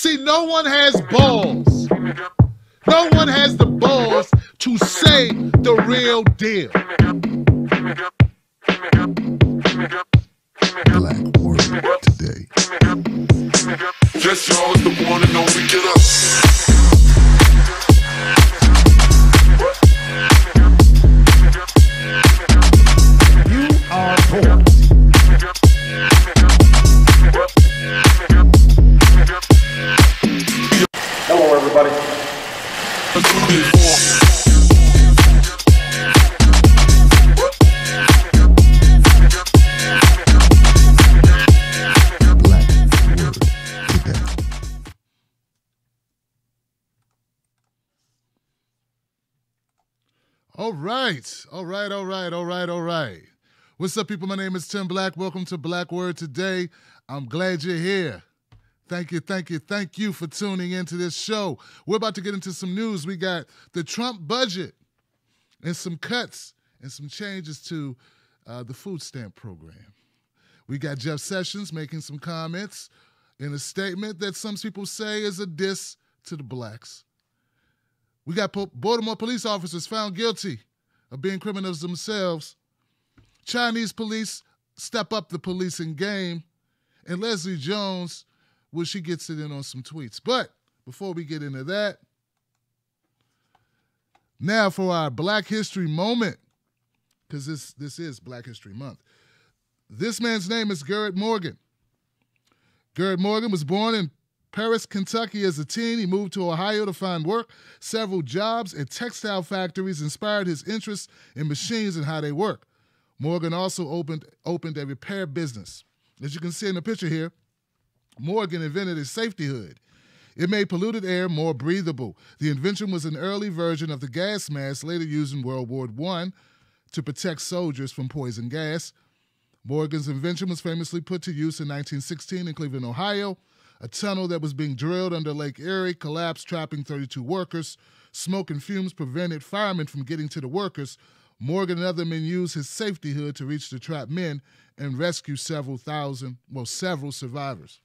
See, no one has balls. No one has the balls to say the real deal. Black Word Today. Just y'all is the one and only. Get up. You are poor. Hello, everybody. Black Word Today. All right. What's up, people? My name is Tim Black. Welcome to Black Word Today. I'm glad you're here. Thank you for tuning into this show. We're about to get into some news. We got the Trump budget and some cuts and some changes to the food stamp program. We got Jeff Sessions making some comments in a statement that some people say is a diss to the blacks. We got Baltimore police officers found guilty of being criminals themselves. Chinese police step up the policing game. And Leslie Jones, well, she gets it in on some tweets. But before we get into that, now for our Black History moment, because this is Black History Month. This man's name is Garrett Morgan. Garrett Morgan was born in Paris, Kentucky as a teen. He moved to Ohio to find work. Several jobs at textile factories inspired his interest in machines and how they work. Morgan also opened a repair business. As you can see in the picture here, Morgan invented a safety hood. It made polluted air more breathable. The invention was an early version of the gas mask later used in World War I to protect soldiers from poison gas. Morgan's invention was famously put to use in 1916 in Cleveland, Ohio. A tunnel that was being drilled under Lake Erie collapsed, trapping 32 workers. Smoke and fumes prevented firemen from getting to the workers. Morgan and other men used his safety hood to reach the trapped men and rescue several survivors.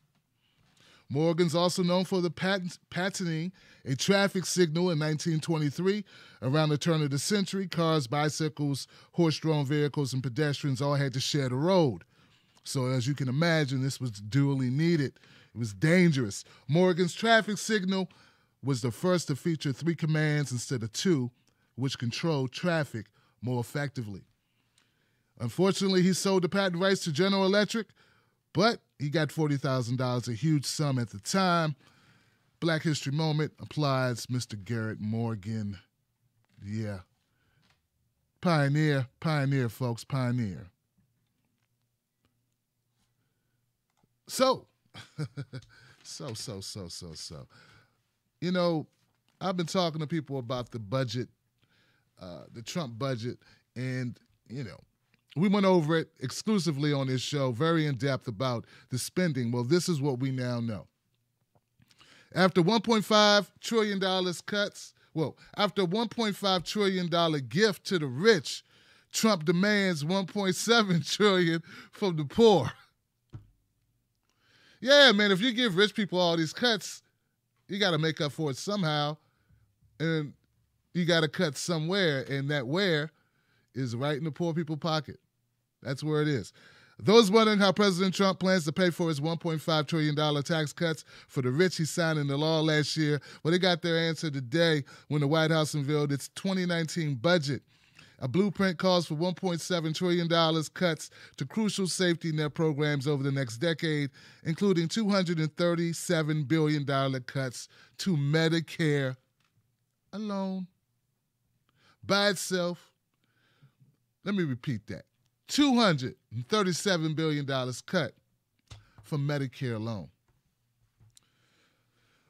Morgan's also known for the patenting a traffic signal in 1923. Around the turn of the century, cars, bicycles, horse-drawn vehicles, and pedestrians all had to share the road. So as you can imagine, this was duly needed. It was dangerous. Morgan's traffic signal was the first to feature 3 commands instead of 2, which controlled traffic more effectively. Unfortunately, he sold the patent rights to General Electric, but he got $40,000, a huge sum at the time. Black History Moment applies Mr. Garrett Morgan. Yeah. Pioneer, folks, pioneer. So. You know, I've been talking to people about the budget, the Trump budget, and, you know, we went over it exclusively on this show, very in-depth about the spending. Well, this is what we now know. After $1.5 trillion cuts, after a $1.5 trillion gift to the rich, Trump demands $1.7 trillion from the poor. Yeah, man, if you give rich people all these cuts, you got to make up for it somehow, and you got to cut somewhere, and that where is right in the poor people's pocket. That's where it is. Those wondering how President Trump plans to pay for his $1.5 trillion tax cuts for the rich he signed into law last year, well, they got their answer today when the White House unveiled its 2019 budget. A blueprint calls for $1.7 trillion cuts to crucial safety net programs over the next decade, including $237 billion cuts to Medicare alone. By itself, let me repeat that. $237 billion cut for Medicare alone.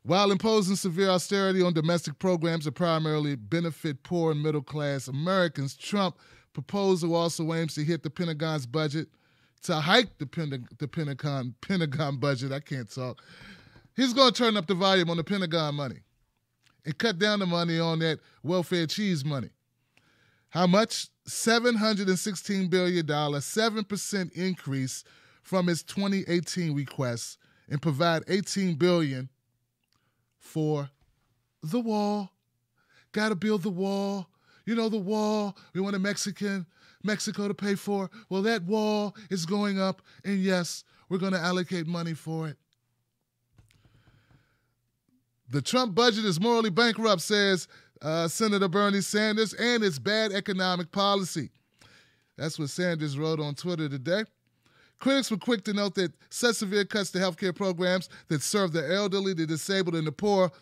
While imposing severe austerity on domestic programs that primarily benefit poor and middle-class Americans, Trump's proposal also aims to hit the Pentagon's budget, to hike the Pentagon budget. I can't talk. He's going to turn up the volume on the Pentagon money and cut down the money on that welfare cheese money. How much? $716 billion, 7% increase from its 2018 request, and provide $18 billion for the wall. Got to build the wall. You know, the wall we want Mexico to pay for. Well, that wall is going up, and yes, we're going to allocate money for it. The Trump budget is morally bankrupt, says Senator Bernie Sanders, and it's bad economic policy. That's what Sanders wrote on Twitter today. Critics were quick to note that such severe cuts to healthcare programs that serve the elderly, the disabled, and the poor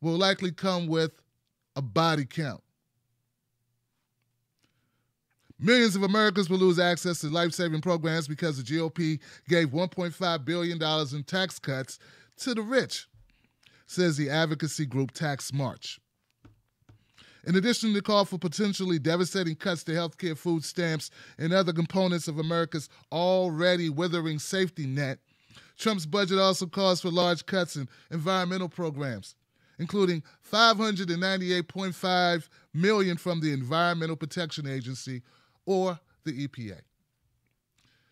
will likely come with a body count. Millions of Americans will lose access to life-saving programs because the GOP gave $1.5 billion in tax cuts to the rich, says the advocacy group Tax March. In addition to the call for potentially devastating cuts to healthcare, food stamps, and other components of America's already withering safety net, Trump's budget also calls for large cuts in environmental programs, including $598.5 million from the Environmental Protection Agency, or the EPA.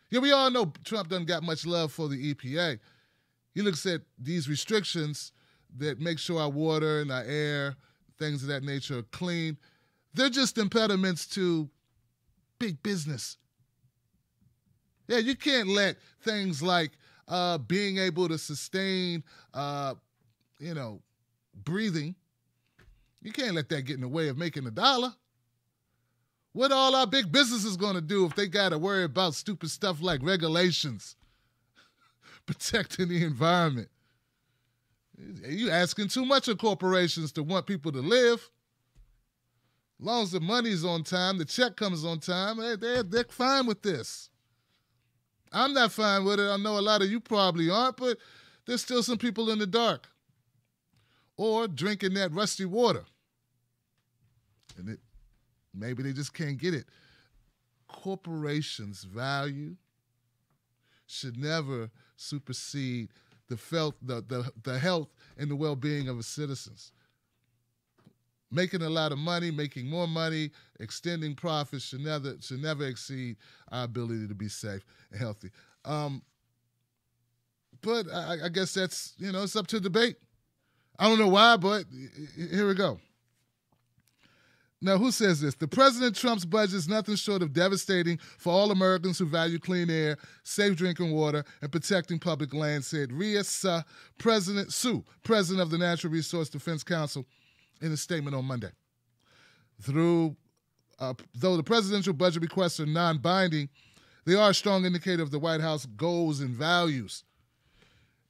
Yeah, we all know Trump doesn't got much love for the EPA. He looks at these restrictions that make sure our water and our air, things of that nature, are clean. They're just impediments to big business. Yeah, you can't let things like being able to sustain, breathing, you can't let that get in the way of making a dollar. What are all our big businesses going to do if they got to worry about stupid stuff like regulations, protecting the environment? You asking too much of corporations to want people to live. As long as the money's on time, the check comes on time, they're fine with this. I'm not fine with it. I know a lot of you probably aren't, but there's still some people in the dark. Or drinking that rusty water. And maybe they just can't get it. Corporations' value should never supersede the health and the well-being of its citizens. Making a lot of money, making more money, extending profits should never exceed our ability to be safe and healthy. But I guess that's, it's up to debate. I don't know why, but here we go. Now, who says this? The President Trump's budget is nothing short of devastating for all Americans who value clean air, safe drinking water, and protecting public land, said Rhea Suh, President of the Natural Resource Defense Council, in a statement on Monday. Though the presidential budget requests are non-binding, they are a strong indicator of the White House goals and values.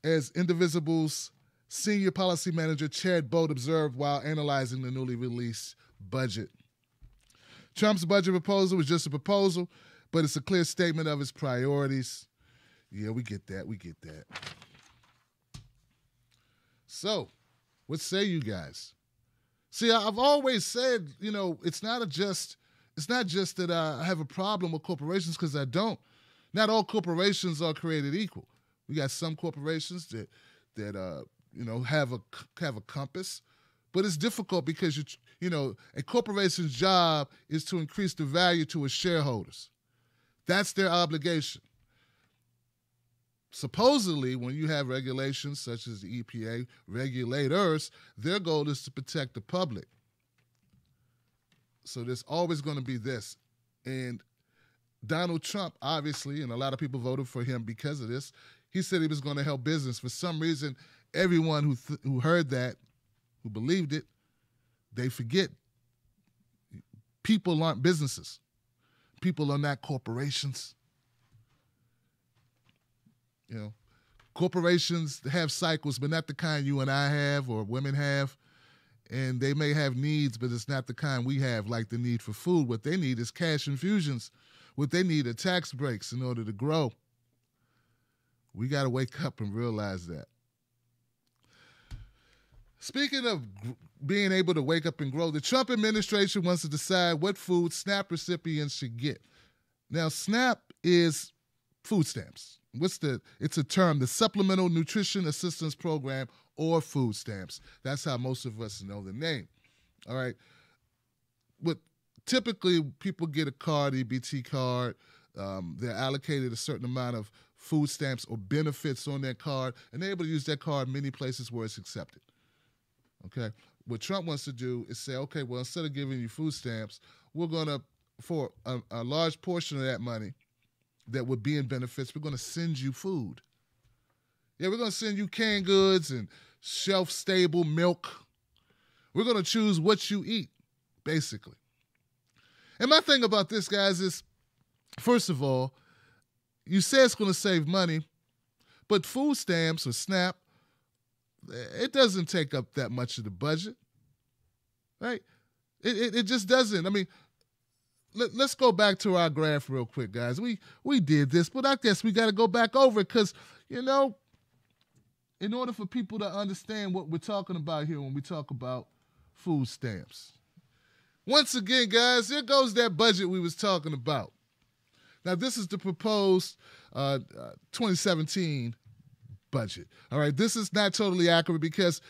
As Indivisible's senior policy manager Chad Boat observed while analyzing the newly released budget. Trump's budget proposal was just a proposal, but it's a clear statement of his priorities. Yeah, we get that. So, what say you guys? See, I've always said, it's not just that I have a problem with corporations, because I don't. Not all corporations are created equal. We got some corporations that have a compass, but it's difficult because a corporation's job is to increase the value to its shareholders. That's their obligation. Supposedly, when you have regulations such as the EPA, regulators, their goal is to protect the public. So there's always going to be this. And Donald Trump, obviously, and a lot of people voted for him because of this, he said he was going to help business. For some reason, everyone who heard that, who believed it, they forget people aren't businesses. People are not corporations. Corporations have cycles, but not the kind you and I have or women have. And they may have needs, but it's not the kind we have, like the need for food. What they need is cash infusions. What they need are tax breaks in order to grow. We got to wake up and realize that. Speaking of being able to wake up and grow, the Trump administration wants to decide what food SNAP recipients should get. Now, SNAP is food stamps. It's a term, the Supplemental Nutrition Assistance Program, or food stamps. That's how most of us know the name. All right. But typically, people get a card, EBT card. They're allocated a certain amount of food stamps or benefits on their card, and they're able to use that card in many places where it's accepted. Okay? What Trump wants to do is say, okay, well, instead of giving you food stamps, we're going to, for a large portion of that money that would be in benefits, we're going to send you food. Yeah, we're going to send you canned goods and shelf-stable milk. We're going to choose what you eat, basically. And my thing about this, guys, is, first of all, you say it's going to save money, but food stamps or SNAP, it doesn't take up that much of the budget, right? It just doesn't. I mean, let's go back to our graph real quick, guys. We did this, but I guess we got to go back over it because, you know, in order for people to understand what we're talking about here when we talk about food stamps. Once again, guys, here goes that budget we was talking about. Now, this is the proposed 2017 budget. All right, this is not totally accurate because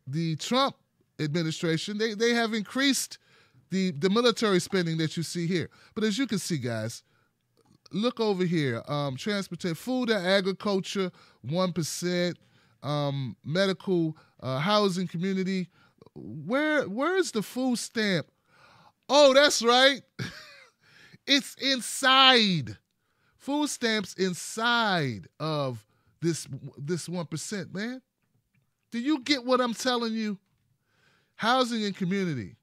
the Trump administration, they have increased the military spending that you see here. But as you can see, guys, look over here. Transportation, food and agriculture, 1%. Medical, housing, community. Where is the food stamp? Oh, that's right. It's inside. Food stamps inside of this 1%, man. Do you get what I'm telling you? Housing and community.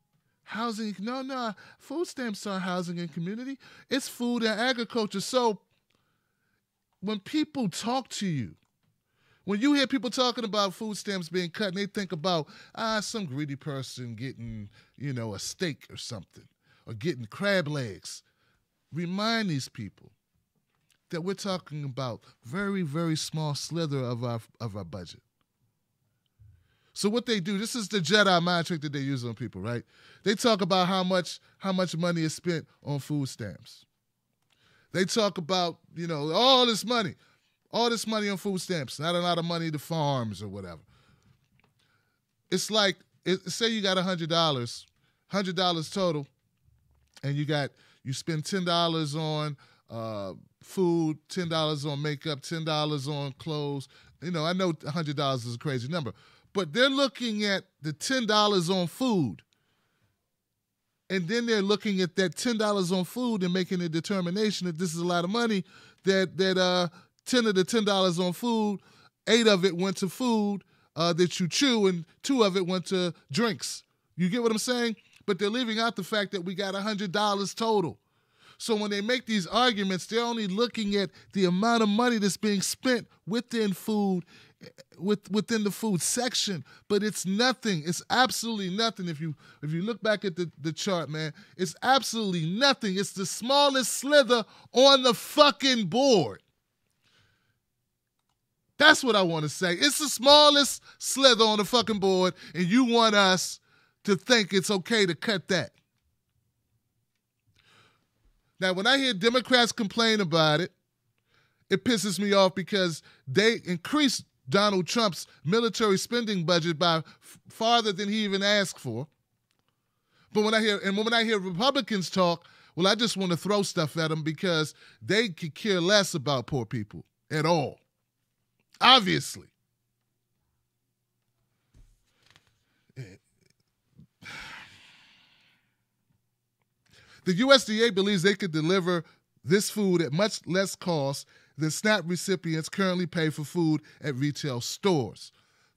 No. Food stamps aren't housing and community. It's food and agriculture. So when people talk to you, when you hear people talking about food stamps being cut and they think about, some greedy person getting, a steak or something, or getting crab legs, remind these people that we're talking about very, very small slither of our budget. So what they do, this is the Jedi mind trick that they use on people, right? They talk about how much money is spent on food stamps. They talk about, all this money on food stamps, not a lot of money to farms or whatever. It's like, say you got $100 total, and you spend $10 on food, $10 on makeup, $10 on clothes. I know $100 is a crazy number, but they're looking at the $10 on food, and then they're looking at that $10 on food and making a determination that this is a lot of money, that 10 of the $10 on food, 8 of it went to food that you chew, and 2 of it went to drinks. You get what I'm saying? But they're leaving out the fact that we got $100 total. So when they make these arguments, they're only looking at the amount of money that's being spent within food, within the food section. But it's nothing. It's absolutely nothing. If you look back at the chart, man, it's absolutely nothing. It's the smallest slither on the fucking board. That's what I want to say. It's the smallest slither on the fucking board, and you want us to think it's okay to cut that. Now, when I hear Democrats complain about it, it pisses me off because they increased Donald Trump's military spending budget by farther than he even asked for. But when I hear Republicans talk, well, I just want to throw stuff at them because they could care less about poor people at all. Obviously. The USDA believes they could deliver this food at much less cost than SNAP recipients currently pay for food at retail stores.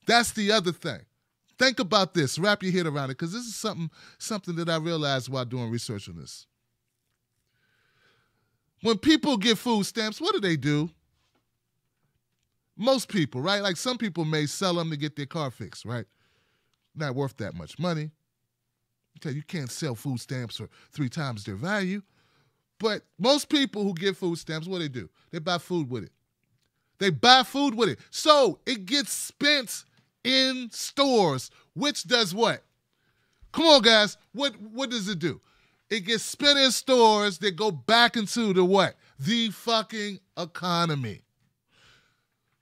That's the other thing. Think about this. Wrap your head around it, because this is something that I realized while doing research on this. When people get food stamps, what do? Most people, right? Like some people may sell them to get their car fixed, right? Not worth that much money. Okay, you can't sell food stamps for 3 times their value. But most people who get food stamps, what do? They buy food with it. So it gets spent in stores, which does what? Come on, guys. What does it do? It gets spent in stores that go back into the what? The fucking economy.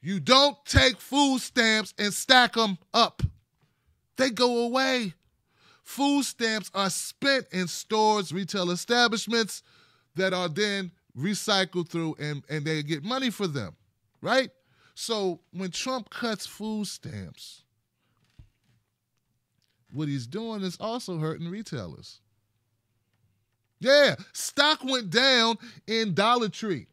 You don't take food stamps and stack them up. They go away. Food stamps are spent in stores, retail establishments that are then recycled through and they get money for them, right? So when Trump cuts food stamps, what he's doing is also hurting retailers. Yeah, stock went down in Dollar Tree.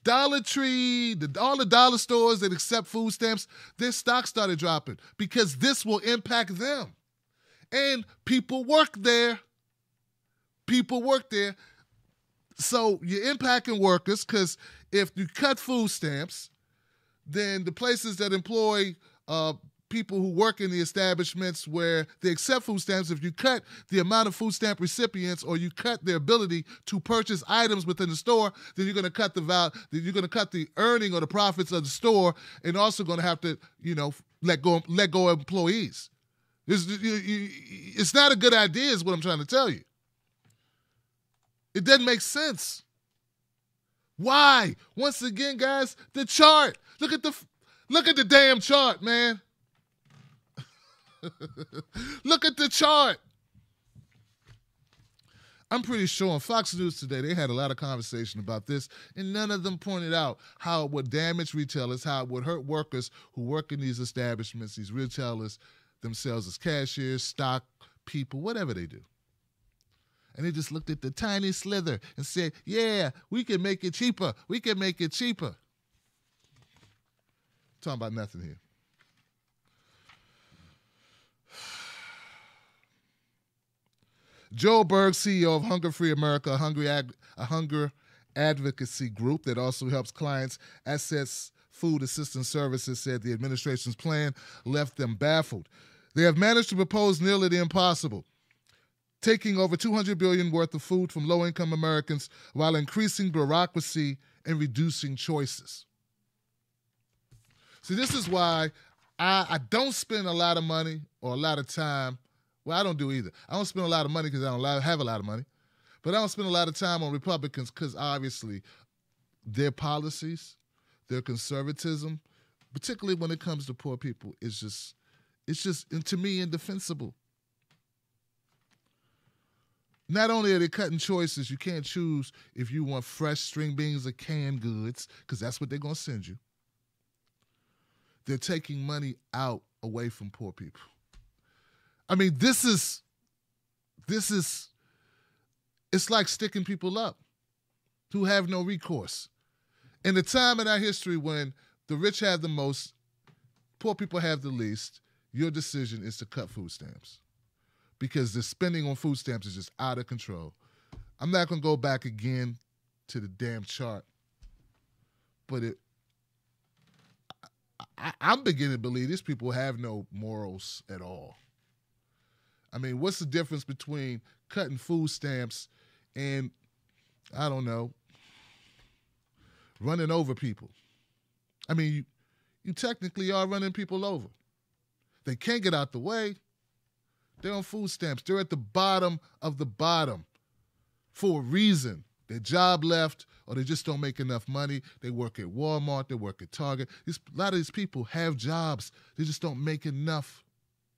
Dollar Tree, all the dollar stores that accept food stamps, their stock started dropping because this will impact them. And people work there. People work there. So you're impacting workers because if you cut food stamps, then the places that employ people who work in the establishments where they accept food stamps, if you cut the amount of food stamp recipients or you cut their ability to purchase items within the store, then you're going to cut the earning or the profits of the store, and also going to have to, let go of employees. It's not a good idea, is what I'm trying to tell you. It doesn't make sense. Why? Once again, guys, the chart. Look at the damn chart, man. Look at the chart. I'm pretty sure on Fox News today, they had a lot of conversation about this, and none of them pointed out how it would damage retailers, how it would hurt workers who work in these establishments, these retailers themselves as cashiers, stock people, whatever they do. And they just looked at the tiny slither and said, yeah, we can make it cheaper. We can make it cheaper. Talking about nothing here. Joel Berg, CEO of Hunger Free America, a hunger advocacy group that also helps clients access food assistance services, said the administration's plan left them baffled. They have managed to propose nearly the impossible, taking over $200 billion worth of food from low-income Americans while increasing bureaucracy and reducing choices. See, this is why I don't spend a lot of money or a lot of time. Well, I don't do either. I don't spend a lot of money because I don't have a lot of money. But I don't spend a lot of time on Republicans because obviously their policies, their conservatism, particularly when it comes to poor people, is just, to me, indefensible. Not only are they cutting choices, you can't choose if you want fresh string beans or canned goods, because that's what they're going to send you. They're taking money away from poor people. I mean, it's like sticking people up who have no recourse. In the time in our history when the rich have the most, poor people have the least, your decision is to cut food stamps because the spending on food stamps is just out of control. I'm not going to go back again to the damn chart, but I'm beginning to believe these people have no morals at all. I mean, what's the difference between cutting food stamps and, I don't know, running over people? I mean, you technically are running people over. They can't get out the way. They're on food stamps. They're at the bottom of the bottom for a reason. Their job left, or they just don't make enough money. They work at Walmart. They work at Target. A lot of these people have jobs. They just don't make enough.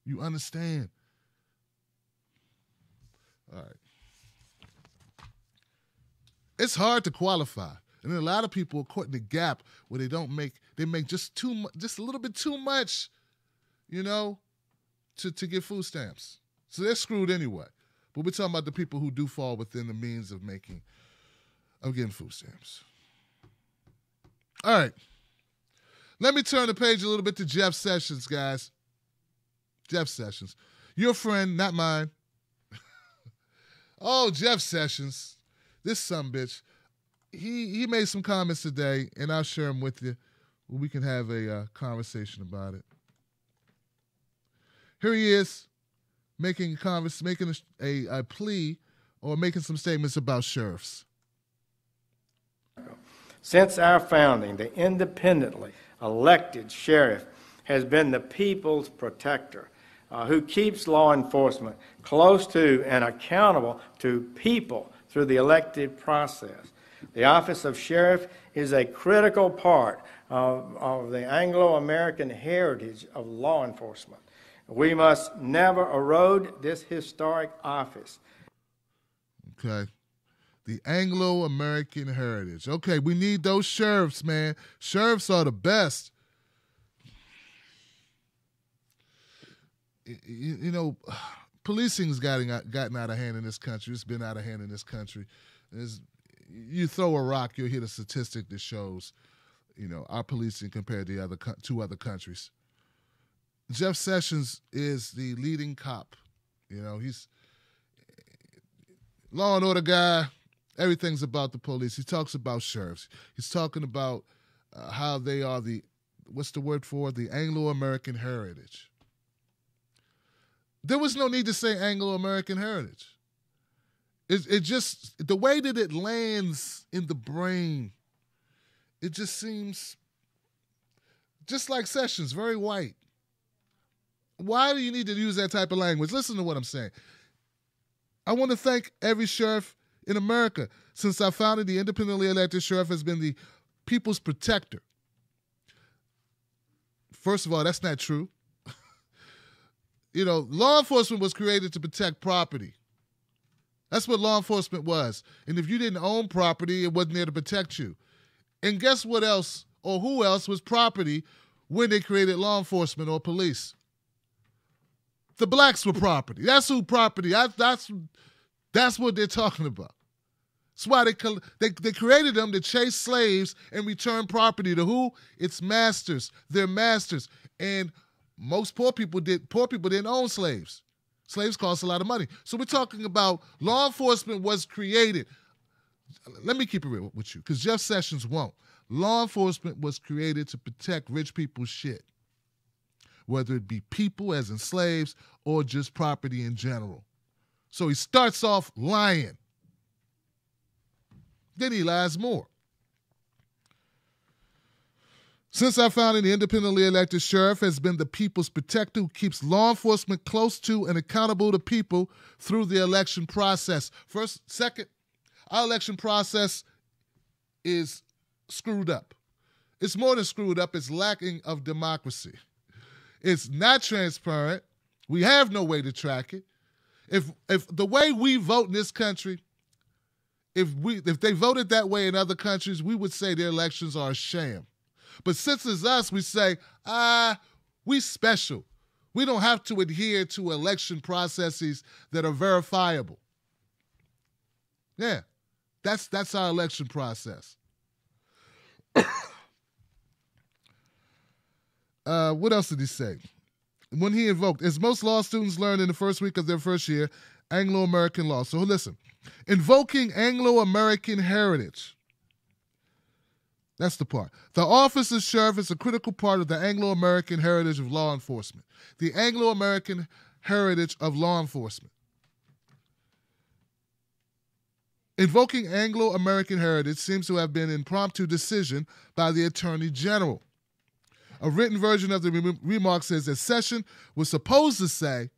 You understand? All right. It's hard to qualify. And then a lot of people are caught in the gap where they make just a little bit too much, to get food stamps. So they're screwed anyway. But we're talking about the people who do fall within the means of getting food stamps. All right. Let me turn the page a little bit to Jeff Sessions, guys. Jeff Sessions. Your friend, not mine. Oh, Jeff Sessions, this sumbitch, he made some comments today, and I'll share them with you. We can have a conversation about it. Here he is, making a plea or making some statements about sheriffs. Since our founding, the independently elected sheriff has been the people's protector, who keeps law enforcement close to and accountable to people through the elected process. The office of sheriff is a critical part of the Anglo-American heritage of law enforcement. We must never erode this historic office. Okay. The Anglo-American heritage. Okay, we need those sheriffs, man. Sheriffs are the best. you know, policing's gotten out of hand in this country. It's been out of hand in this country. You throw a rock, you'll hit a statistic that shows, you know, our policing compared to two other countries. Jeff Sessions is the leading cop. You know, he's law and order guy. Everything's about the police. He talks about sheriffs. He's talking about how they are what's the word for it? The Anglo-American heritage. There was no need to say Anglo-American heritage. It just, the way that it lands in the brain, it just seems just like Sessions, very white. Why do you need to use that type of language? Listen to what I'm saying. I want to thank every sheriff in America. Since I founded, the independently elected sheriff has been the people's protector. First of all, that's not true. You know, law enforcement was created to protect property. That's what law enforcement was. And if you didn't own property, it wasn't there to protect you. And guess what else, or who else was property when they created law enforcement or police? The blacks were property. That's who property. That's what they're talking about. That's why they created them to chase slaves and return property to who? Its masters. Their masters. And most poor people didn't own slaves. Slaves cost a lot of money. So we're talking about law enforcement was created. Let me keep it real with you, because Jeff Sessions won't. Law enforcement was created to protect rich people's shit, whether it be people as in slaves or just property in general. So he starts off lying. Then he lies more. Since I founded, the independently elected sheriff has been the people's protector who keeps law enforcement close to and accountable to people through the election process. Second, our election process is screwed up. It's more than screwed up, it's lacking of democracy. It's not transparent. We have no way to track it. If the way we vote in this country, if they voted that way in other countries, we would say their elections are a sham. But since it's us, we say, we special. We don't have to adhere to election processes that are verifiable. Yeah, that's our election process. What else did he say? When he invoked, as most law students learned in the first week of their first year, Anglo-American law. So listen, invoking Anglo-American heritage. That's the part. The office of sheriff is a critical part of the Anglo-American heritage of law enforcement. The Anglo-American heritage of law enforcement. Invoking Anglo-American heritage seems to have been an impromptu decision by the Attorney General. A written version of the remark says that Sessions was supposed to say,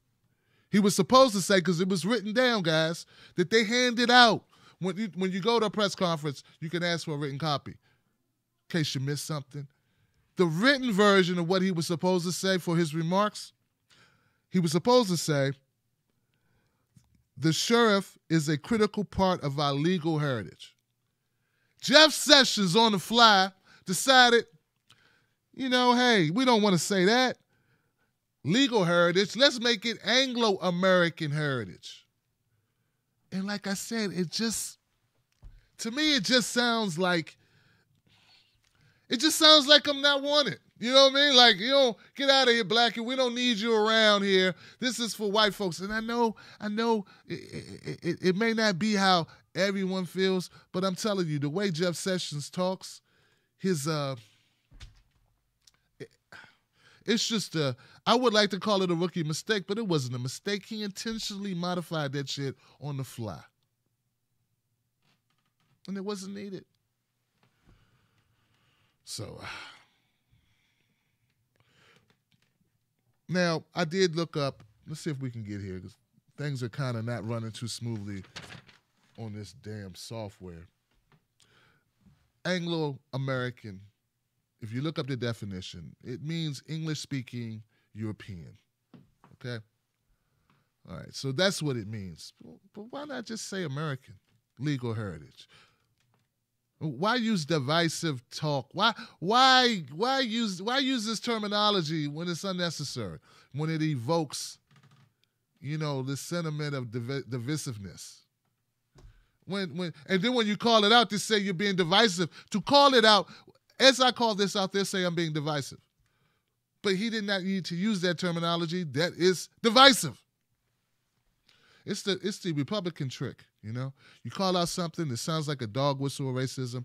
because it was written down, guys, that they handed out. When you go to a press conference, you can ask for a written copy, in case you missed something. The written version of what he was supposed to say for his remarks, he was supposed to say, the sheriff is a critical part of our legal heritage. Jeff Sessions on the fly decided, hey, we don't want to say that. Legal heritage, let's make it Anglo-American heritage. And like I said, to me, it just sounds like I'm not wanted. You know what I mean? Like, get out of here, Blackie. We don't need you around here. This is for white folks. And I know it may not be how everyone feels, but I'm telling you, the way Jeff Sessions talks, it's just I would like to call it a rookie mistake, but it wasn't a mistake. He intentionally modified that shit on the fly. And it wasn't needed. So, now, I did look up, let's see if we can get here, because things are kind of not running too smoothly on this damn software. Anglo-American, if you look up the definition, it means English-speaking European, okay? All right, so that's what it means. But why not just say American? Legal heritage. Why use divisive talk? Why use this terminology when it's unnecessary? when it evokes, the sentiment of divisiveness. And then when you call it out to say you're being divisive, to call it out, as I call this out there, say I'm being divisive. But he did not need to use that terminology. That is divisive. It's the Republican trick, You call out something that sounds like a dog whistle of racism,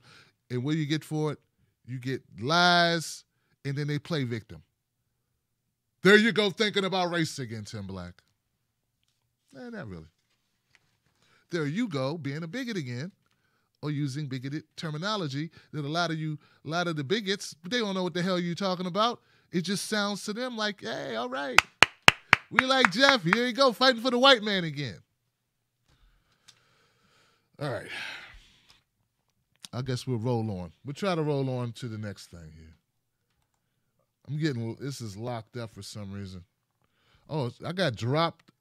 and what do you get for it? You get lies, and then they play victim. There you go, thinking about race again, Tim Black. Nah, not really. There you go, being a bigot again, or using bigoted terminology that a lot of the bigots, they don't know what the hell you're talking about. It just sounds to them like, hey, all right. We like Jeff. Here you go, fighting for the white man again. All right. I guess we'll roll on. We'll try to roll on to the next thing here. This is locked up for some reason. Oh, I got dropped,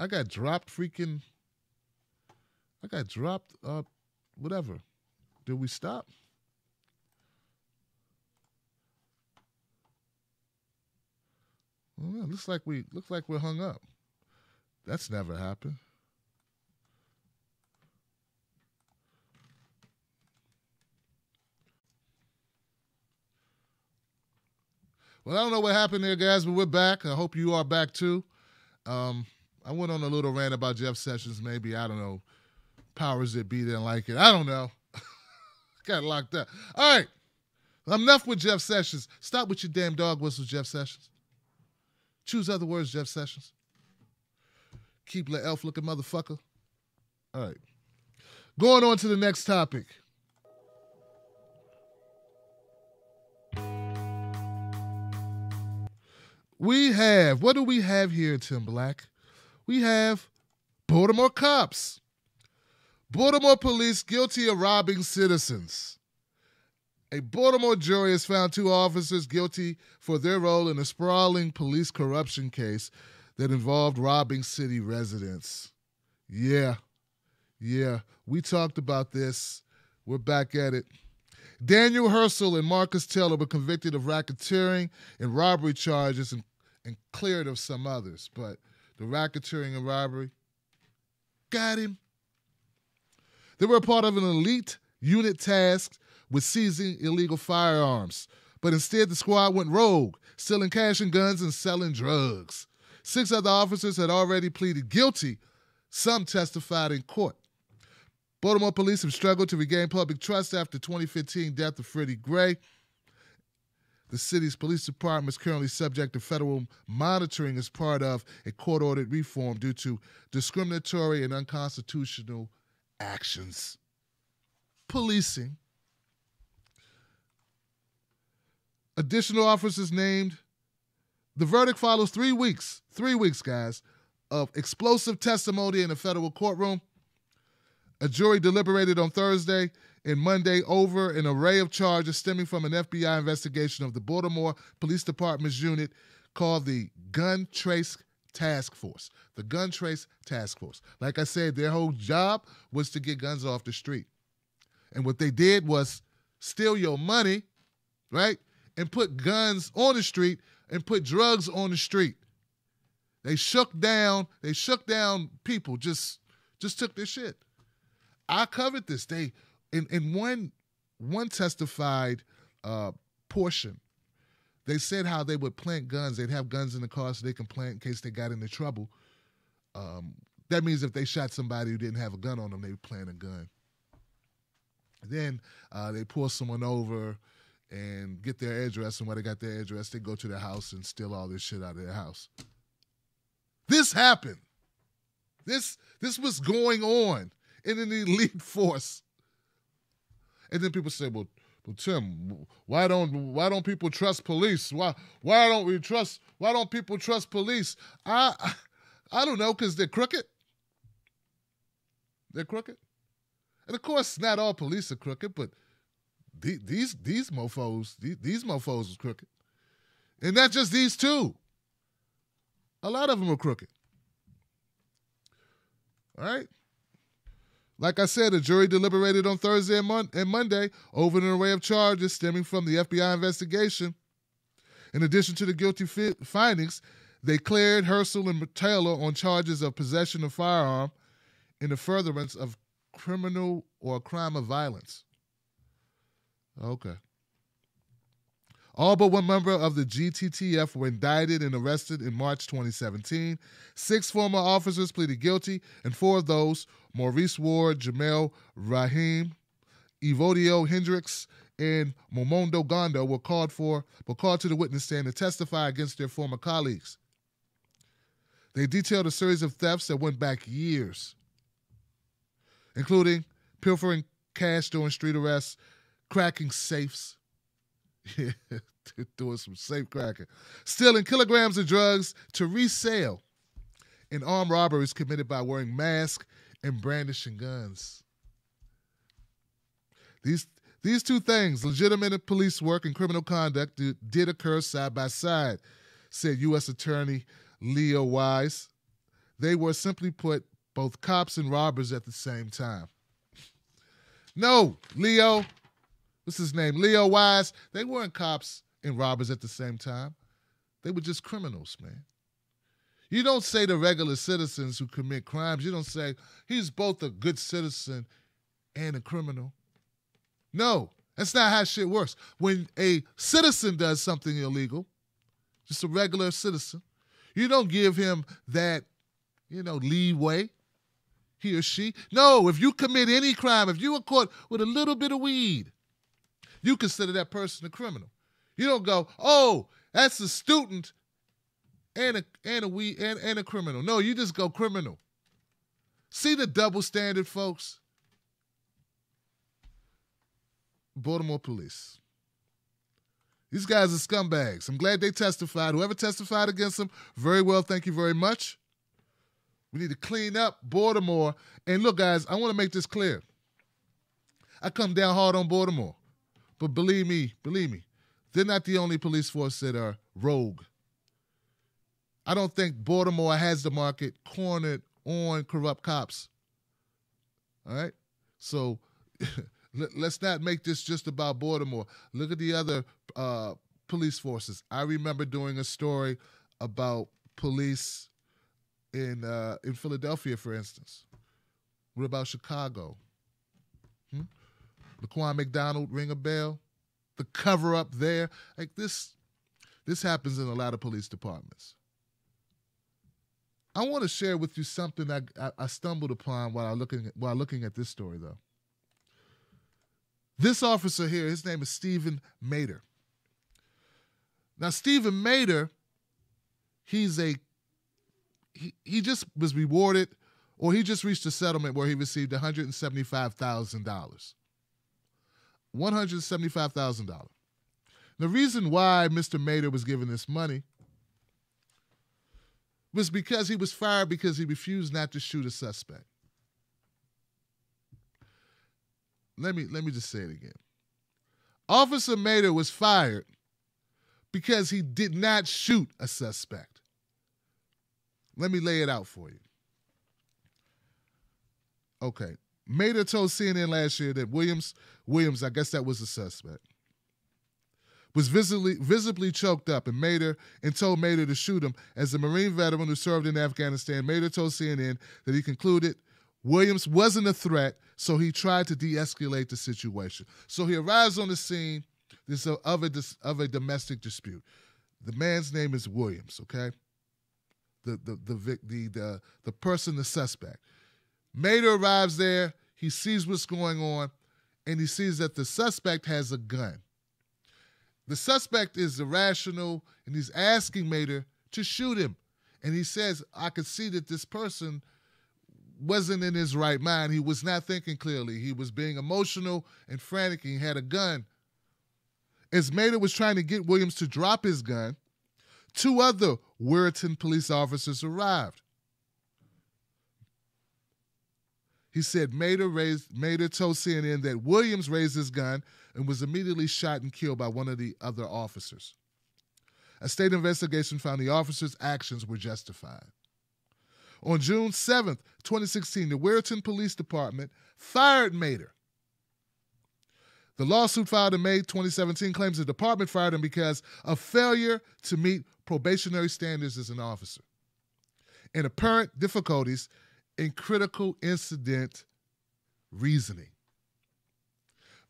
whatever. Did we stop? Well, looks like we're hung up. That's never happened. Well, I don't know what happened there, guys, but we're back. I hope you are back too. I went on a little rant about Jeff Sessions. Maybe, I don't know, powers that be didn't like it. I don't know. Got locked up. All right. Enough with Jeff Sessions. Stop with your damn dog whistles, Jeff Sessions. Choose other words, Jeff Sessions. Keep the elf-looking motherfucker. All right. Going on to the next topic. What do we have here, Tim Black? We have Baltimore cops. Baltimore police guilty of robbing citizens. A Baltimore jury has found 2 officers guilty for their role in a sprawling police corruption case that involved robbing city residents. Yeah, we talked about this. We're back at it. Daniel Herschel and Marcus Taylor were convicted of racketeering and robbery charges and cleared of some others. But the racketeering and robbery, got him. They were a part of an elite unit tasked with seizing illegal firearms. But instead, the squad went rogue, stealing cash and guns and selling drugs. 6 other officers had already pleaded guilty. Some testified in court. Baltimore police have struggled to regain public trust after the 2015 death of Freddie Gray. The city's police department is currently subject to federal monitoring as part of a court-ordered reform due to discriminatory and unconstitutional actions. Policing. Additional officers named. The verdict follows 3 weeks, guys, of explosive testimony in a federal courtroom. A jury deliberated on Thursday and Monday over an array of charges stemming from an FBI investigation of the Baltimore Police Department's unit called the Gun Trace Task Force. The Gun Trace Task Force. Like I said, their whole job was to get guns off the street. And what they did was steal your money, right, and put guns on the street and put drugs on the street. They shook down people, just took their shit. I covered this. They in one testified portion, they said how they would plant guns. They'd have guns in the car so they can plant in case they got into trouble. That means if they shot somebody who didn't have a gun on them, they would plant a gun. Then they pull someone over and get their address, and when they got their address, they go to their house and steal all this shit out of their house. This happened. This was going on in an elite force. And then people say, well, Tim, why don't people trust police? Why don't people trust police? I don't know, because they're crooked. They're crooked. And of course, not all police are crooked, but these mofos was crooked. And not just these 2. A lot of them are crooked. All right? Like I said, a jury deliberated on Thursday and Monday over an array of charges stemming from the FBI investigation. In addition to the guilty findings, They cleared Herschel and Taylor on charges of possession of firearm in the furtherance of criminal or a crime of violence. Okay. All but one member of the GTTF were indicted and arrested in March 2017. 6 former officers pleaded guilty, and 4 of those, Maurice Ward, Jamel Rahim, Evodio Hendricks, and Momondo Gondo, were called to the witness stand to testify against their former colleagues. They detailed a series of thefts that went back years, including pilfering cash during street arrests, cracking safes, doing some safe cracking, stealing kilograms of drugs to resell, and armed robberies committed by wearing masks and brandishing guns. These 2 things, legitimate police work and criminal conduct, did occur side by side, said U.S. Attorney Leo Wise. They were, simply put, both cops and robbers at the same time. No, Leo, what's his name? Leo Wise, they weren't cops and robbers at the same time. They were just criminals, man. You don't say to regular citizens who commit crimes, you don't say, he's both a good citizen and a criminal. No, that's not how shit works. When a citizen does something illegal, just a regular citizen, you don't give him that, leeway, he or she. No, if you commit any crime, if you are caught with a little bit of weed, you consider that person a criminal. You don't go, oh, that's a student and a criminal. No, you just go criminal. See the double standard, folks? Baltimore police. These guys are scumbags. I'm glad they testified. Whoever testified against them, very well, thank you very much. We need to clean up Baltimore. And look, guys, I want to make this clear. I come down hard on Baltimore. But believe me, they're not the only police force that are rogue. I don't think Baltimore has the market cornered on corrupt cops. All right? So let's not make this just about Baltimore. Look at the other police forces. I remember doing a story about police in Philadelphia, for instance. What about Chicago? Laquan McDonald, ring a bell? The cover-up there? Like this happens in a lot of police departments. I want to share with you something I stumbled upon while looking at this story, though. This officer here, his name is Stephen Mater. Now, Stephen Mater, he just was rewarded, or he just reached a settlement where he received $175,000. $175,000. The reason why Mr. Mater was given this money was because he was fired because he refused not to shoot a suspect. Let me just say it again. Officer Mater was fired because he did not shoot a suspect. Let me lay it out for you. Okay. Mater told CNN last year that Williams, I guess that was the suspect, was visibly choked up and told Mater to shoot him. As a Marine veteran who served in Afghanistan, Mater told CNN that he concluded Williams wasn't a threat, so he tried to de-escalate the situation. So he arrives on the scene of a domestic dispute. The man's name is Williams, okay? The person, the suspect. Mater arrives there, he sees what's going on, and he sees that the suspect has a gun. The suspect is irrational, and he's asking Mater to shoot him. And he says, I could see that this person wasn't in his right mind. He was not thinking clearly. He was being emotional and frantic, and he had a gun. As Mater was trying to get Williams to drop his gun, 2 other Weirton police officers arrived. He said Mater told CNN that Williams raised his gun and was immediately shot and killed by one of the other officers. A state investigation found the officers' actions were justified. On June 7th, 2016, the Weirton Police Department fired Mater. The lawsuit filed in May 2017 claims the department fired him because of failure to meet probationary standards as an officer and apparent difficulties in critical incident reasoning.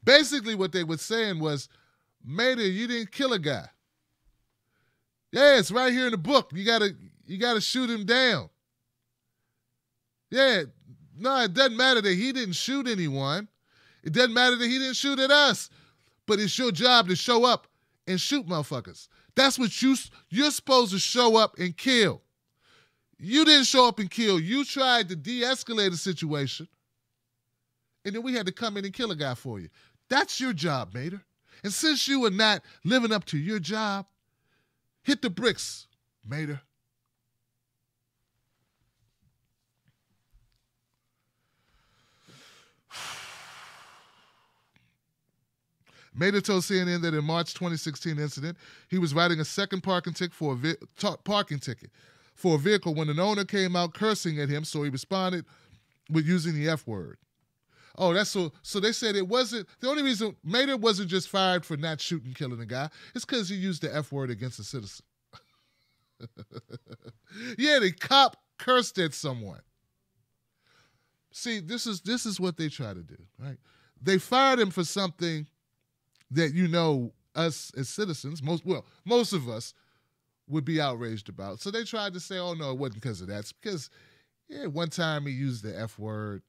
Basically, what they were saying was, Mater, you didn't kill a guy. Yeah, it's right here in the book. You gotta shoot him down. Yeah, no, it doesn't matter that he didn't shoot anyone. It doesn't matter that he didn't shoot at us. But it's your job to show up and shoot motherfuckers. That's what you're supposed to show up and kill. You didn't show up and kill. You tried to de-escalate a situation, and then we had to come in and kill a guy for you. That's your job, Mater. And since you are not living up to your job, hit the bricks, Mater. Mater told CNN that in March 2016 incident, he was writing a second parking ticket for a vehicle when an owner came out cursing at him, so he responded with using the F word. Oh, that's so they said it wasn't, the only reason Mater wasn't just fired for not shooting, killing a guy, it's because he used the F word against a citizen. Yeah, the cop cursed at someone. See, this is what they try to do, right? They fired him for something that, you know, us as citizens, most of us would be outraged about. So they tried to say, oh, no, it wasn't because of that. It's because, yeah, one time he used the F word.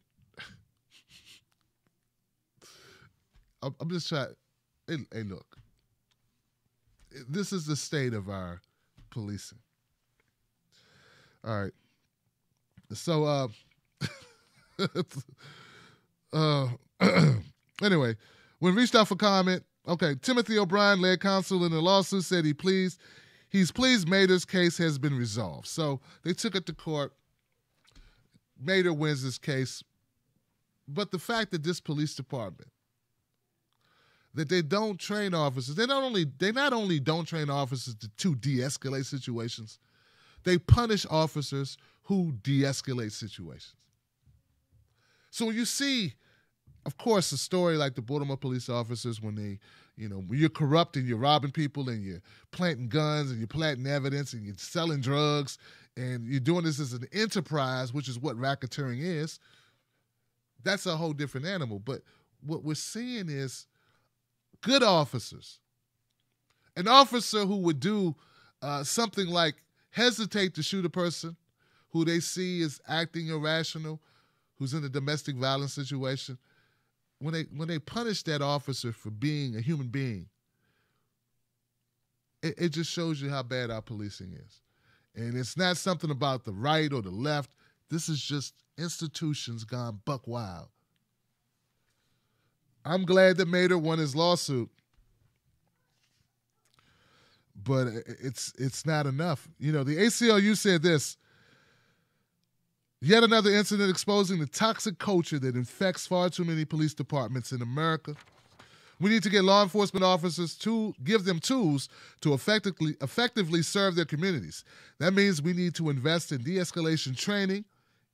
I'm just trying. Hey, look. This is the state of our policing. All right. So, anyway, when reached out for comment, okay, Timothy O'Brien, lead counsel in the lawsuit, said he's pleased Mater's case has been resolved. So they took it to court. Mater wins this case. But the fact that this police department, that they don't train officers, they not only don't train officers to de-escalate situations, they punish officers who de-escalate situations. So when you see, of course, a story like the Baltimore police officers, when they, when you're corrupt and you're robbing people and you're planting guns and you're planting evidence and you're selling drugs and you're doing this as an enterprise, which is what racketeering is, that's a whole different animal. But what we're seeing is good officers. An officer who would do something like hesitate to shoot a person who they see is acting irrational, who's in a domestic violence situation, when they punish that officer for being a human being, it just shows you how bad our policing is. And it's not something about the right or the left. This is just institutions gone buck wild. I'm glad that Mater won his lawsuit, but it's not enough. The ACLU said this: yet another incident exposing the toxic culture that infects far too many police departments in America. We need to get law enforcement officers to give them tools to effectively serve their communities. That means we need to invest in de-escalation training,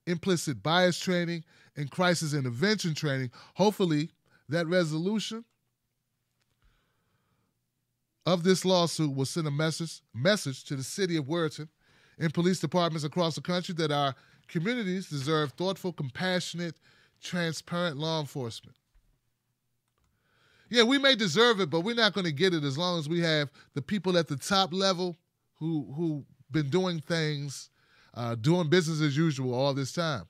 implicit bias training, and crisis intervention training. Hopefully, that resolution of this lawsuit will send a message to the city of Weirton and police departments across the country that our communities deserve thoughtful, compassionate, transparent law enforcement. Yeah, we may deserve it, but we're not going to get it as long as we have the people at the top level who've been doing things, doing business as usual all this time.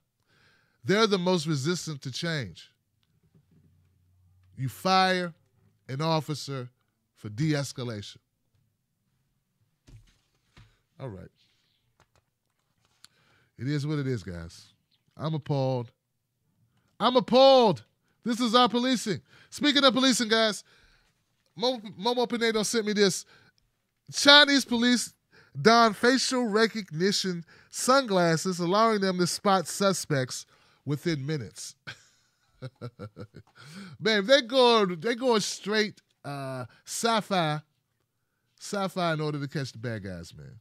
They're the most resistant to change. You fire an officer for de-escalation. All right. It is what it is, guys. I'm appalled. This is our policing. Speaking of policing, guys, Momo Pinedo sent me this. Chinese police don facial recognition sunglasses, allowing them to spot suspects within minutes. Man, they're going straight sci-fi in order to catch the bad guys, man.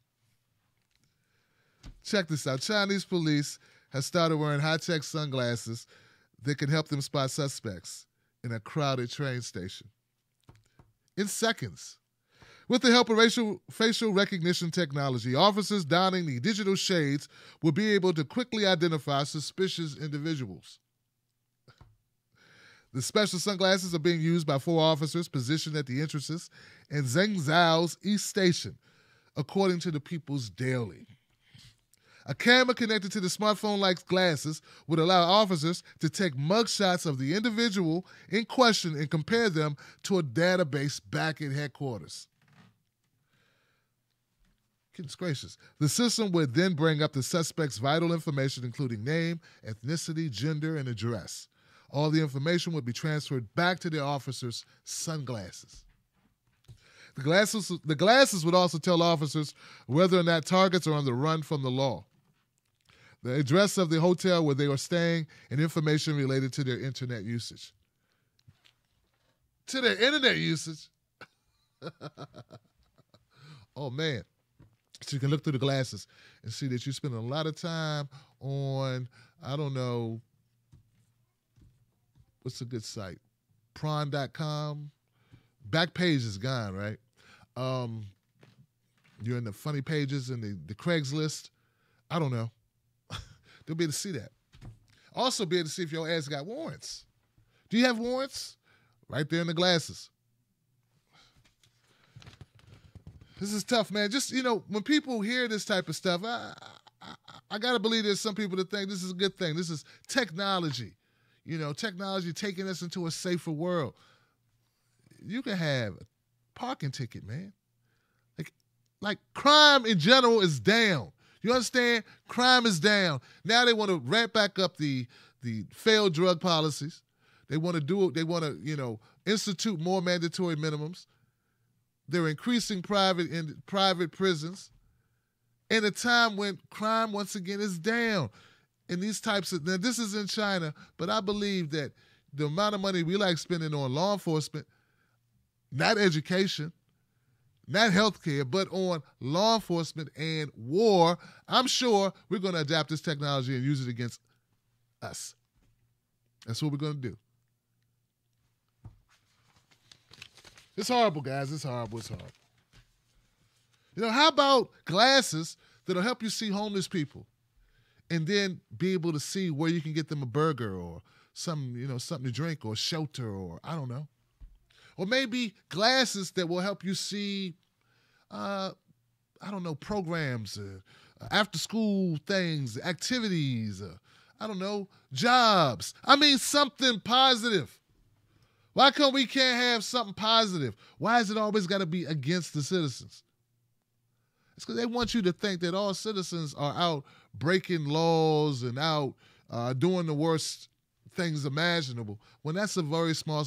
Check this out. Chinese police has started wearing high-tech sunglasses that can help them spot suspects in a crowded train station in seconds. With the help of facial recognition technology, officers donning the digital shades will be able to quickly identify suspicious individuals. The special sunglasses are being used by 4 officers positioned at the entrances in Zhengzhou's East Station, according to the People's Daily. A camera connected to the smartphone-like glasses would allow officers to take mugshots of the individual in question and compare them to a database back at headquarters. Goodness gracious. The system would then bring up the suspect's vital information, including name, ethnicity, gender, and address. All the information would be transferred back to the officer's sunglasses. The glasses would also tell officers whether or not targets are on the run from the law, the address of the hotel where they are staying, and information related to their internet usage. To their internet usage? Oh, man. So you can look through the glasses and see that you spend a lot of time on, I don't know, what's a good site? Prawn.com. Backpage is gone, right? You're in the funny pages and the Craigslist. I don't know. They'll be able to see that. Also be able to see if your ass got warrants. Do you have warrants? Right there in the glasses. This is tough, man. Just, when people hear this type of stuff, I got to believe there's some people that think this is a good thing. This is technology. Technology taking us into a safer world. You can have a parking ticket, man. Like crime in general is down. You understand? Crime is down. Now they want to ramp back up the failed drug policies. They want to do it. They want to, institute more mandatory minimums. They're increasing private prisons in a time when crime once again is down. And these types of, now this is in China, but I believe that the amount of money we like spending on law enforcement, not education, not healthcare, but on law enforcement and war, I'm sure we're going to adapt this technology and use it against us. That's what we're going to do. It's horrible, guys. It's horrible. It's horrible. How about glasses that'll help you see homeless people and then be able to see where you can get them a burger or something, something to drink or shelter or I don't know. Or maybe glasses that will help you see, programs, after-school things, activities, jobs. I mean, something positive. Why come we can't have something positive? Why is it always got to be against the citizens? It's because they want you to think that all citizens are out breaking laws and out doing the worst things imaginable, when that's a very small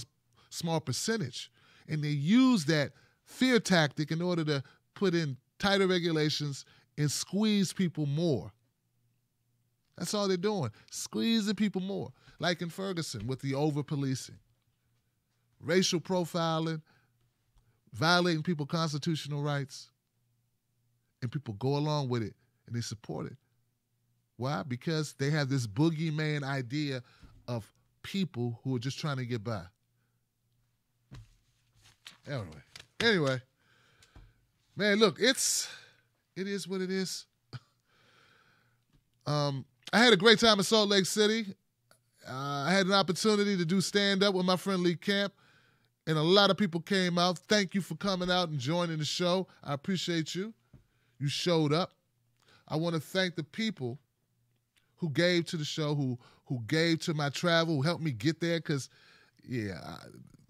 percentage. And they use that fear tactic in order to put in tighter regulations and squeeze people more. That's all they're doing, squeezing people more. Like in Ferguson with the over-policing. Racial profiling, violating people's constitutional rights, and people go along with it and they support it. Why? Because they have this boogeyman idea of people who are just trying to get by. Anyway, man, look, it is what it is. I had a great time in Salt Lake City. I had an opportunity to do stand-up with my friend Lee Camp. And a lot of people came out. Thank you for coming out and joining the show. I appreciate you. You showed up. I want to thank the people who gave to the show, who gave to my travel, who helped me get there. Because,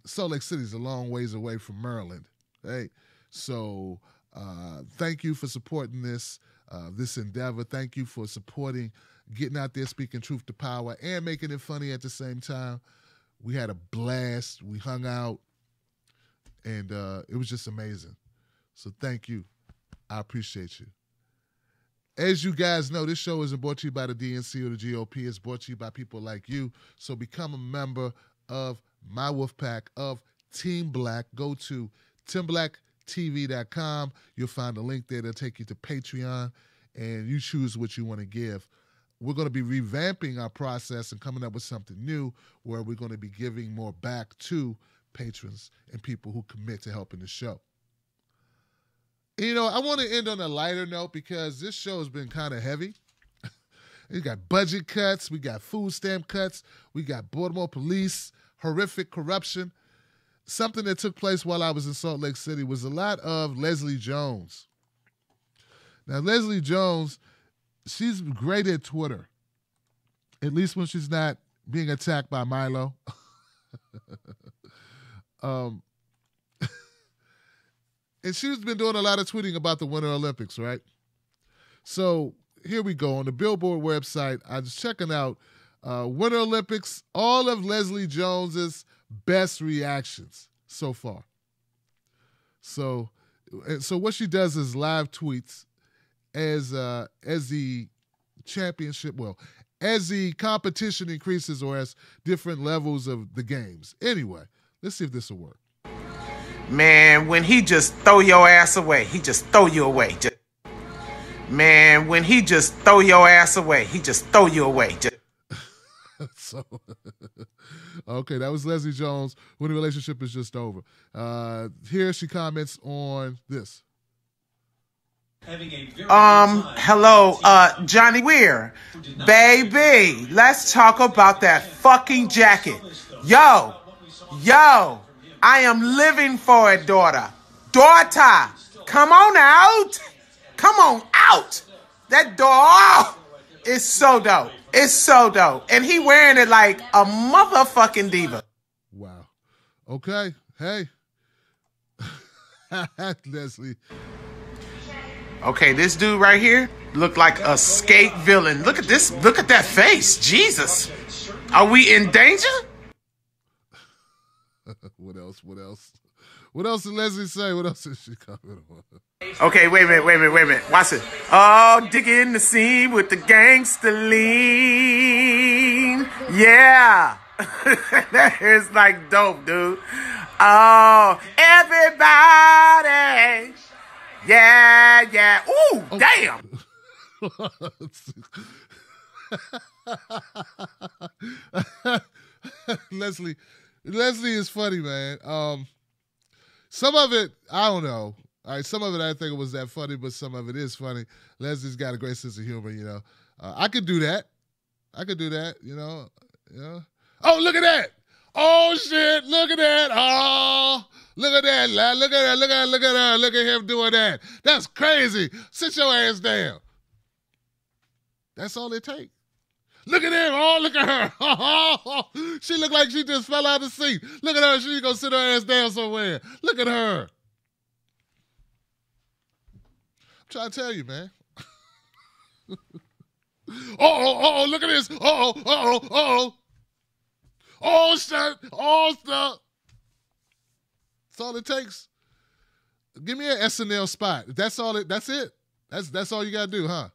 Salt Lake City is a long ways away from Maryland. Right? So thank you for supporting this endeavor. Thank you for supporting getting out there, speaking truth to power, and making it funny at the same time. We had a blast. We hung out. And it was just amazing. So thank you. I appreciate you. As you guys know, this show isn't brought to you by the DNC or the GOP. It's brought to you by people like you. So become a member of my wolf pack of Team Black. Go to TimBlackTV.com. You'll find a link there that'll take you to Patreon, and you choose what you want to give. we're going to be revamping our process and coming up with something new where we're going to be giving more back to patrons and people who commit to helping the show. You know, I want to end on a lighter note because this show has been kind of heavy. We got budget cuts, we got food stamp cuts, we got Baltimore police, horrific corruption. Something that took place while I was in Salt Lake City was a lot of Leslie Jones. Now, Leslie Jones, she's great at Twitter, at least when she's not being attacked by Milo. And she's been doing a lot of tweeting about the Winter Olympics, right? So here we go. On the Billboard website, I was checking out Winter Olympics, all of Leslie Jones's best reactions so far. So what she does is live tweets as the championship, as the competition increases or as different levels of the games. Anyway, let's see if this will work. Man, when he just throw your ass away, he just throw you away. Man, when he just throw your ass away, he just throw you away. So, okay, that was Leslie Jones when the relationship is just over. Here she comments on this. Hello, Johnny Weir. Baby, let's talk about that fucking jacket. Yo, I am living for it, daughter. Daughter, come on out. Come on out. That door is so dope. It's so dope. And he wearing it like a motherfucking diva. Wow. Okay. Hey. Leslie. Okay, this dude right here look like a skate villain. Look at this. Look at that face. Jesus. Are we in danger? What else? What else did Leslie say? What else did she comment on? Okay, wait a minute. Watch it. Oh, dig in the scene with the gangster lean. Yeah. That is like dope, dude. Oh, everybody. Yeah. Ooh, oh. Damn. Leslie is funny, man. Some of it, I don't know. All right, some of it I think it was that funny, but some of it is funny. Leslie's got a great sense of humor, you know. I could do that, you know. Oh, look at that. Oh, shit, look at that. Oh, look at that. Look at her. Look at him doing that. That's crazy. Sit your ass down. That's all it takes. Look at him. Oh, look at her. She looked like she just fell out of the seat. Look at her. She's going to sit her ass down somewhere. Look at her. I'm trying to tell you, man. Oh, look at this. Oh, shit. Oh, stuff. That's all it takes. Give me an SNL spot. That's it. That's all you got to do, huh?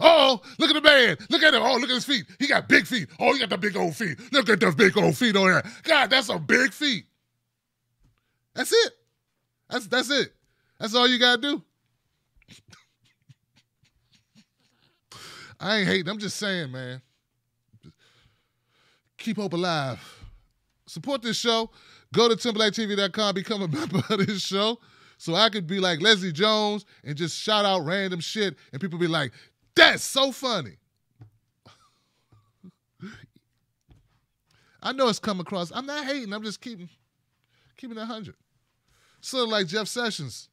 Oh, look at the man. Look at him. Oh, look at his feet. He got big feet. Oh, he got the big old feet. Look at the big old feet on there. God, that's some big feet. That's it. That's it. That's all you got to do. I ain't hating. I'm just saying, man. Keep hope alive. Support this show. Go to TimberlakeTV.com. Become a member of this show so I could be like Leslie Jones and just shout out random shit and people be like, that's so funny. I know it's come across. I'm not hating. I'm just keeping it 100. Sort of like Jeff Sessions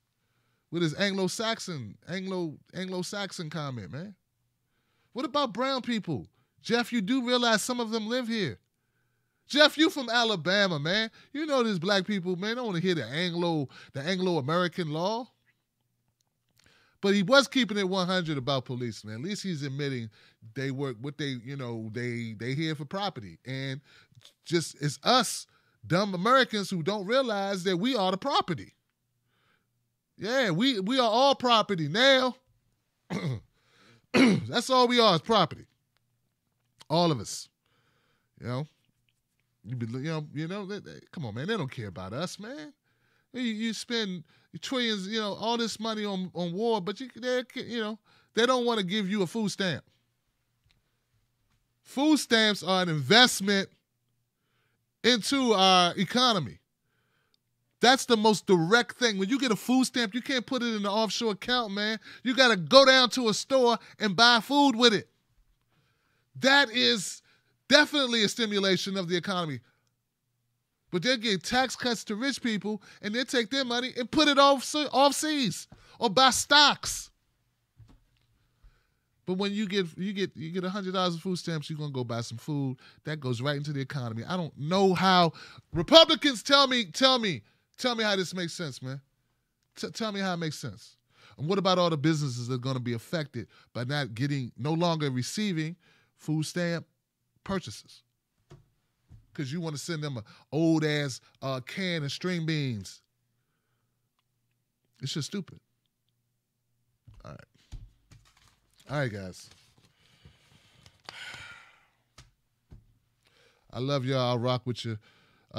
with his Anglo-Saxon comment, man. What about brown people? Jeff, you do realize some of them live here. Jeff, you from Alabama, man. You know these black people, man, don't want to hear the Anglo-American law. But he was keeping it 100 about police, man. At least he's admitting they work what they here for property. And just it's us dumb Americans who don't realize that we are the property. Yeah, we are all property now. That's all we are is property. All of us. Come on, man. They don't care about us, man. You spend trillions, all this money on war, but they don't want to give you a food stamp. Food stamps are an investment into our economy. That's the most direct thing. When you get a food stamp, you can't put it in an offshore account, man. You got to go down to a store and buy food with it. That is definitely a stimulation of the economy. But they'll give tax cuts to rich people, and they'll take their money and put it off-seas or buy stocks. But when you get $100 of food stamps, you're gonna go buy some food. That goes right into the economy. I don't know how Republicans tell me how this makes sense, man. Tell me how it makes sense. And what about all the businesses that are gonna be affected by no longer receiving food stamp purchases? Because you want to send them an old ass can of string beans. It's just stupid. All right, guys. I love y'all. I'll rock with you.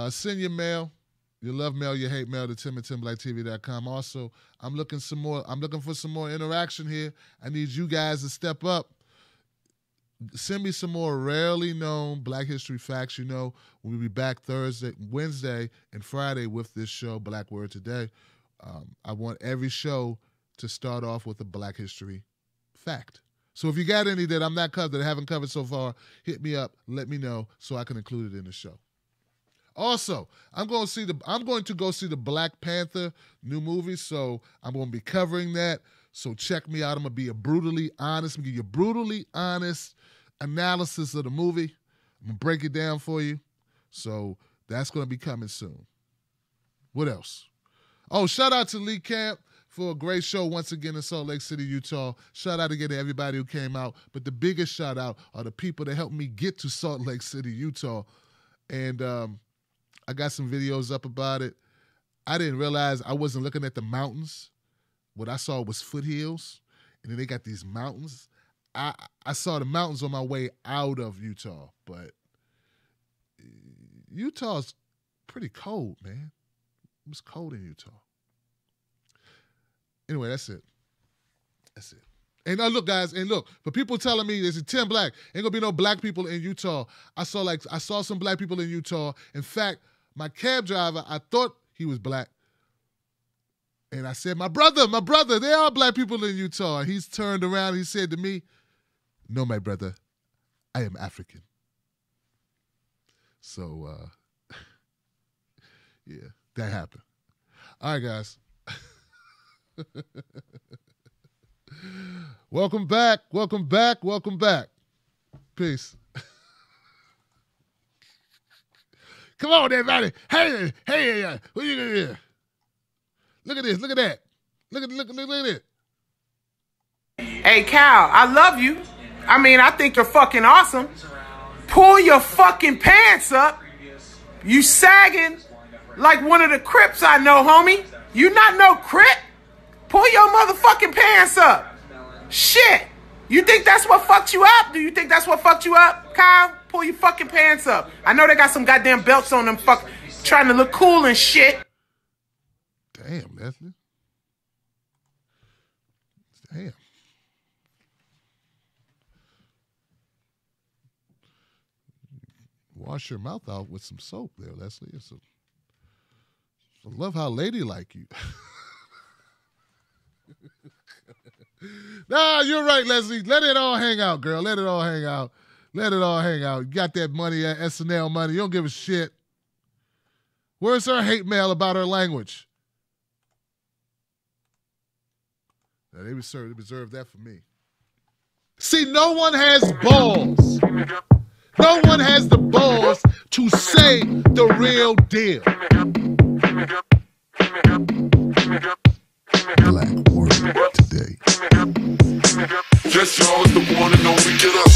Send your mail, your love mail, your hate mail to tim@timblacktv.com. Also, I'm looking for some more interaction here. I need you guys to step up. Send me some more rarely known Black History facts. You know, we'll be back Wednesday, and Friday with this show, Black Word Today. I want every show to start off with a Black History fact. So if you got any that I'm not covered, that I haven't covered so far, hit me up, let me know so I can include it in the show. Also, I'm going to go see the Black Panther new movie, so I'm going to be covering that. So check me out. I'm going to be brutally honest. I'm going to give you a brutally honest analysis of the movie. I'm going to break it down for you. So that's going to be coming soon. What else? Oh, shout out to Lee Camp for a great show once again in Salt Lake City, Utah. Shout out again to everybody who came out. But the biggest shout out are the people that helped me get to Salt Lake City, Utah. And I got some videos up about it. I didn't realize I wasn't looking at the mountains. What I saw was foothills, and then they got these mountains. I saw the mountains on my way out of Utah, but Utah's pretty cold, man. It was cold in Utah. Anyway, that's it. And look, guys, for people telling me there's a Tim Black, ain't gonna be no black people in Utah. I saw some black people in Utah. In fact, my cab driver, I thought he was black. And I said, my brother, there are black people in Utah. And he's turned around and he said to me, no, my brother, I am African. So, yeah, that happened. All right, guys. Welcome back. Peace. Come on, everybody. Hey, what are you gonna do? Look at this. Look at that. Look at it. Hey, Cal, I love you. I think you're fucking awesome. Pull your fucking pants up. You sagging like one of the Crips I know, homie. You not no Crip? Pull your motherfucking pants up. Shit. You think that's what fucked you up? Do you think that's what fucked you up, Kyle? Pull your fucking pants up. I know they got some goddamn belts on them trying to look cool and shit. Damn, Leslie. Damn. Wash your mouth out with some soap there, Leslie. I love how ladylike you. Nah, you're right, Leslie. Let it all hang out, girl. Let it all hang out. You got that money, that SNL money. You don't give a shit. Where's her hate mail about her language? Now, they reserve that for me. See, no one has balls. No one has the balls to say the real deal. Black Word Today. Yes, y'all is the one and only. Get up.